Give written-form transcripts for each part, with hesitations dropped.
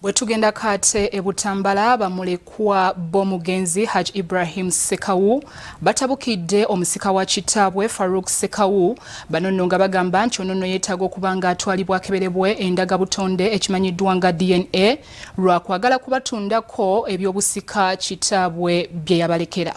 Bwe tugenda kate e Butambala bamulekwa b'omugenzi Haj Ibrahim Sekawu batabukidde omusika wa kitaabwe Farouk Sekawu bano nno nga bagamba nti ono nno yeetaaga okuba nga atwalibwa akeberebwe endagabutonde ekimanyiddwa nga DNA lwa kwagala kubatundako ebyobusika kitaabwe bye yabalekera.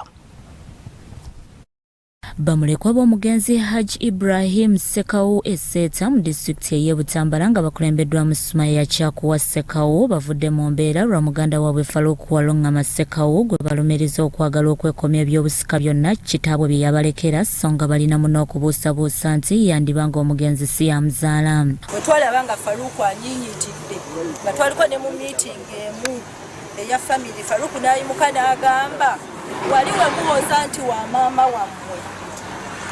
Bamulekwa b'omugenzi Haj Ibrahim Sekawu esseeta mu disitulikiti y'e Butambala nga bakulembeddwa mu Sumaya Kyakuwa Sekawu bavudde mu mbeera lwa muganda waabwe Farouk Walungama Sekawu gwe balumiriza okwagala okwekomya ebyobusika byonna kitaabwe bye yabalekera so nga balina muno okubuusabuusa nti yandiba ng'omugenzi si yamuzaala. Bwe twalaba nga Farouk anyinyitidde nga twaliko ne mu miitingi emu eya famire Farouk n'ayimuka n'agamba wali wemuwoza nti wa maama wammwe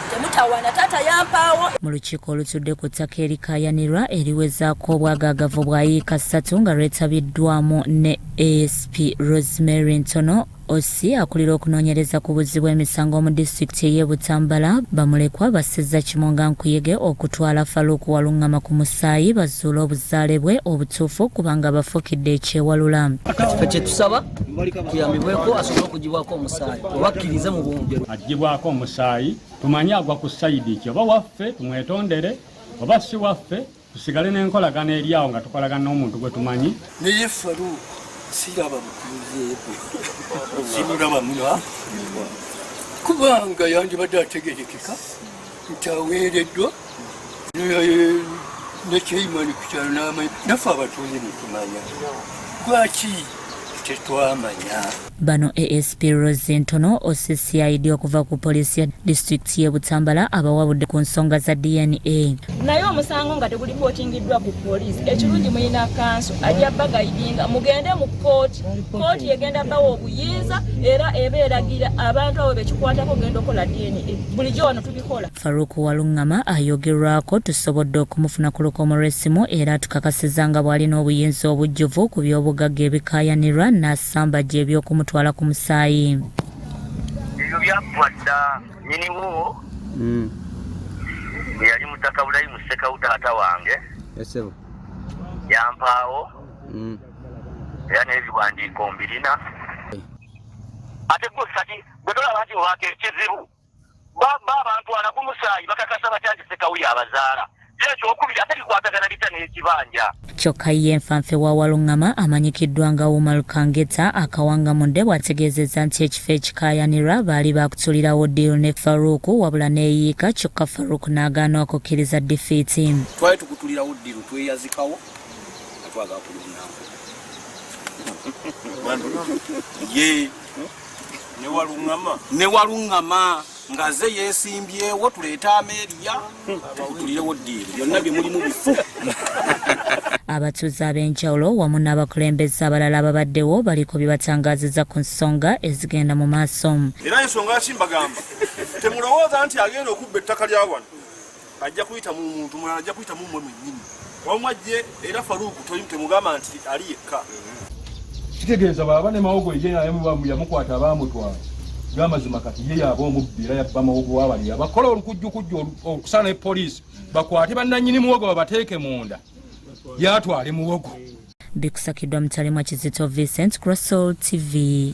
temutawana tata yampaawo. Mu lukiiko olutudde ku ttaka erikaayanirwa eriwezaako obwagaagavu bwa yiika 3 nga lwetabiddwamu ne ASP Rosemary Ntono Osi akulira okunoonyereza ku buzzi bw'emisango mu disitulikiti y'e Butambala bamulekwa bassezza Kimonga Nkuyege okutwala Farouk Walungama ku musaayi bazuula obuzaale bwe obutuufu kubanga bafukidde ekyewalula. Kye tusaba tuyambibweko asobole okugibwako omusaayi obakkirize mu bwongeru agibwako omusaayi tumanye agwa ku sayidi ki oba waffe tumwetondere oba si waffe tusigale n'enkolagana eri awo nga tukolagana n'omuntu gwe tumanyi. Naye Farouk siraba bukuzeeko simulaba muno kubanga yandibadde ategerekeka nti aweereddwa nekyeyimani ku kyalo n'amanyi naffe abatuuze netumanya lwaki tetwamanya. Bano ASP Rose Ntono osisiyaidde okuva ku poliisi ya disitulikiti y'e Butambala abawabudde ku nsonga za DNA. Naye omusango nga tegulipootingiddwa ku poliisi ekirungi muyina kanso ajja bagayidinga mugende mu kooti egenda bawa obuyinza era eba eragira abantu abo bekikwatako genda okola DNA bulijjo wano tubikola. Farouk Walungama ayogerwako tusobodde okumufuna ku lukomo lw'essimu era tukakasiza nga bw'alina obuyinza obujjuvu ku by'obugagga ebikaayanirwa n'assambajja ebyokumutwala ku musaayi. Ebyo byakwata nyiniwo yali mutaka bulayi museka utaata wange yampaawo era n'ebiwandiiko mbirina ate gusati bwe tolaba nti owaako ekizibu babantwala ku musaayi bakakasa batyanti Sekawu yabazaala ekyokubiri ate bikwatagana bita n'ekibanja. Kyokka ye nfanfe wa Walungama amanyikiddwa nga Umar Kangeta akawanga munde bw'ategeezezza nti ekifo ekikaayanirwa baali baakutulirawo ddiiro ne Farouk wabula neeyiika kyokka Farouk n'agaana okukkiriza defeati. Twali tukutulirawo ddiiro tweyazikawo nga twagala ye ne Walungama nga ze yeesimbyewo tuleeta Ameriya tukutulirewo ddiiro byonna bye mulimu bifu. Abatuuze ab'enjawulo wamu n'abakulembeze abalala ababaddewo baliko bye batangaazizza ku nsonga ezigenda mu maaso. Era ensonga lwaki mbagamba temulowooza nti agenda okubba ettaka lya wano ajja kuyita mu muntu mulala ajja kuyita mu mmwe mwennyini wamwajje era Farouk temugamba nti ali yekka. Kitegeeza bw'aba ne mawogo yamukwata abaamutwala gamazima kati ye yaba omubbi era yabba mawogo wabali abakola olukujjukujju okusana poliisi bakwate bannannyini muwogo babateeke munda yatwale muwogo. Bikusakiddwa Mutalemu Kizito Vincent, Crossall TV.